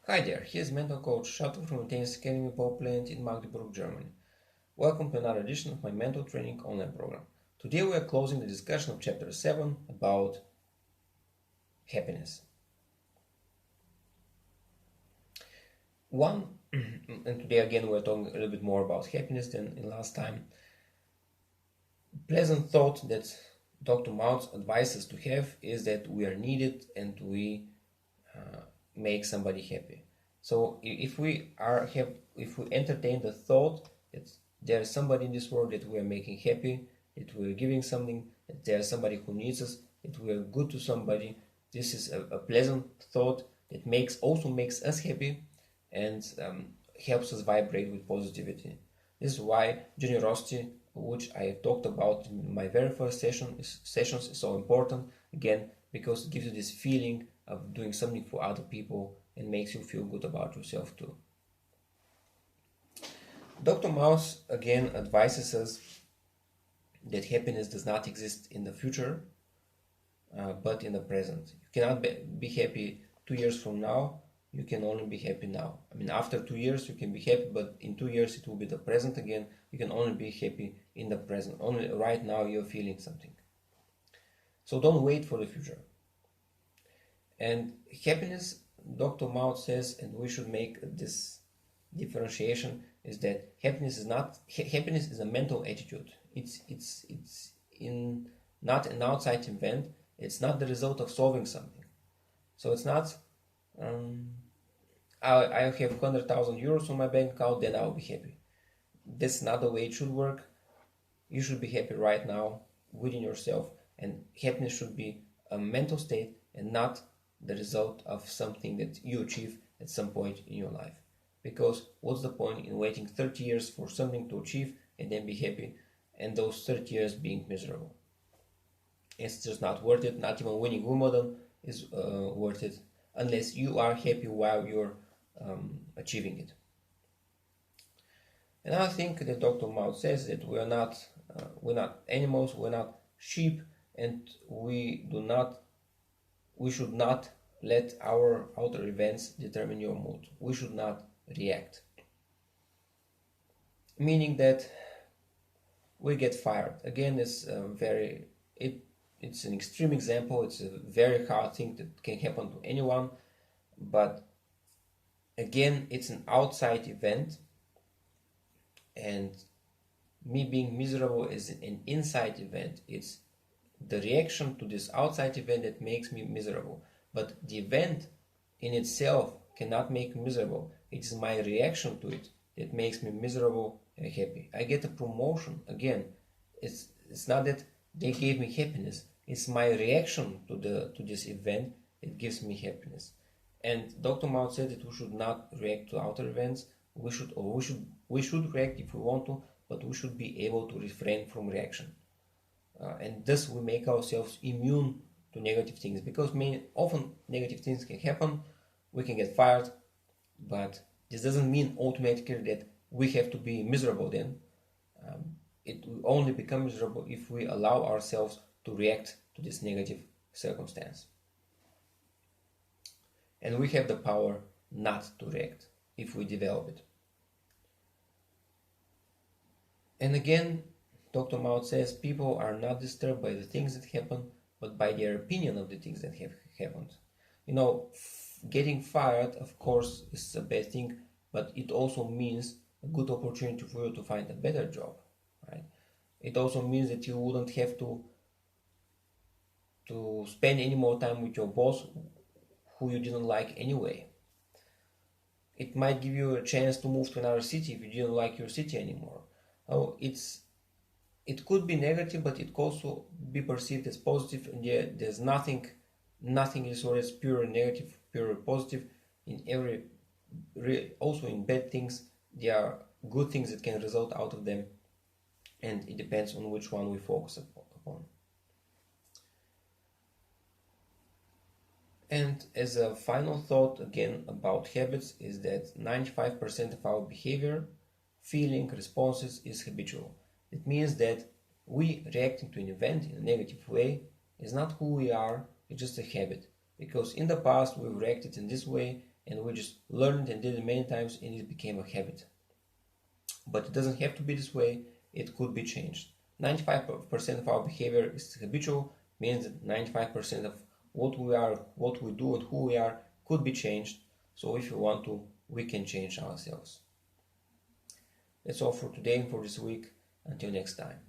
Hi there, here's mental coach Shuttle from Intense Academy Poland in Magdeburg, Germany. Welcome to another edition of my mental training online program. Today we are closing the discussion of chapter 7 about happiness. And today again we're talking a little bit more about happiness than in last time. Pleasant thought that Dr. Mautz advises us to have is that we are needed and we make somebody happy. So if we entertain the thought that there is somebody in this world that we are making happy, that we are giving something, that there is somebody who needs us, that we are good to somebody, this is a pleasant thought that also makes us happy and helps us vibrate with positivity. This is why generosity, which I talked about in my very first sessions, is so important. Again, because it gives you this feeling of doing something for other people and makes you feel good about yourself too. Dr. Maus again advises us that happiness does not exist in the future, but in the present. You cannot be happy 2 years from now. You can only be happy now. I mean, after 2 years you can be happy, but in 2 years it will be the present again. You can only be happy in the present. Only right now you're feeling something. So don't wait for the future. And happiness, Dr. Maut says, and we should make this differentiation, is that happiness is a mental attitude. It's not an outside event. It's not the result of solving something. So it's not I have 100,000 euros on my bank account, then I'll be happy. That's not the way it should work. You should be happy right now within yourself, and happiness should be a mental state and not the result of something that you achieve at some point in your life. Because what's the point in waiting 30 years for something to achieve and then be happy, and those 30 years being miserable? It's just not worth it. Not even winning Wimbledon is worth it unless you are happy while you're achieving it. Another thing that Dr. Maut says that we're not animals, we're not sheep, and we should not let our outer events determine your mood. We should not react. Meaning that we get fired. Again, it's an extreme example. It's a very hard thing that can happen to anyone, but again, it's an outside event, and me being miserable is an inside event. It's the reaction to this outside event that makes me miserable, but the event in itself cannot make me miserable. It is my reaction to it that makes me miserable and happy. I get a promotion. Again, it's not that they gave me happiness. It's my reaction to this event that gives me happiness. And Dr. Maut said that we should not react to outer events. We should react if we want to, but we should be able to refrain from reaction. And thus we make ourselves immune to negative things, because often negative things can happen. We can get fired, but this doesn't mean automatically that we have to be miserable then. It will only become miserable if we allow ourselves to react to this negative circumstance. And we have the power not to react if we develop it. And again, Dr. Maut says people are not disturbed by the things that happen, but by their opinion of the things that have happened. Getting fired, of course, is a bad thing, but it also means a good opportunity for you to find a better job, right? It also means that you wouldn't have to spend any more time with your boss who you didn't like anyway. It might give you a chance to move to another city if you didn't like your city anymore. It could be negative, but it could also be perceived as positive, and yet there's nothing is always pure negative, pure positive. Also in bad things, there are good things that can result out of them, and it depends on which one we focus upon. And as a final thought again about habits is that 95% of our behavior, feeling, responses is habitual. It means that we reacting to an event in a negative way is not who we are, it's just a habit. Because in the past we've reacted in this way, and we just learned and did it many times and it became a habit. But it doesn't have to be this way, it could be changed. 95% of our behavior is habitual, means that 95% of what we are, what we do, and who we are could be changed. So if we want to, we can change ourselves. That's all for today and for this week. Until next time.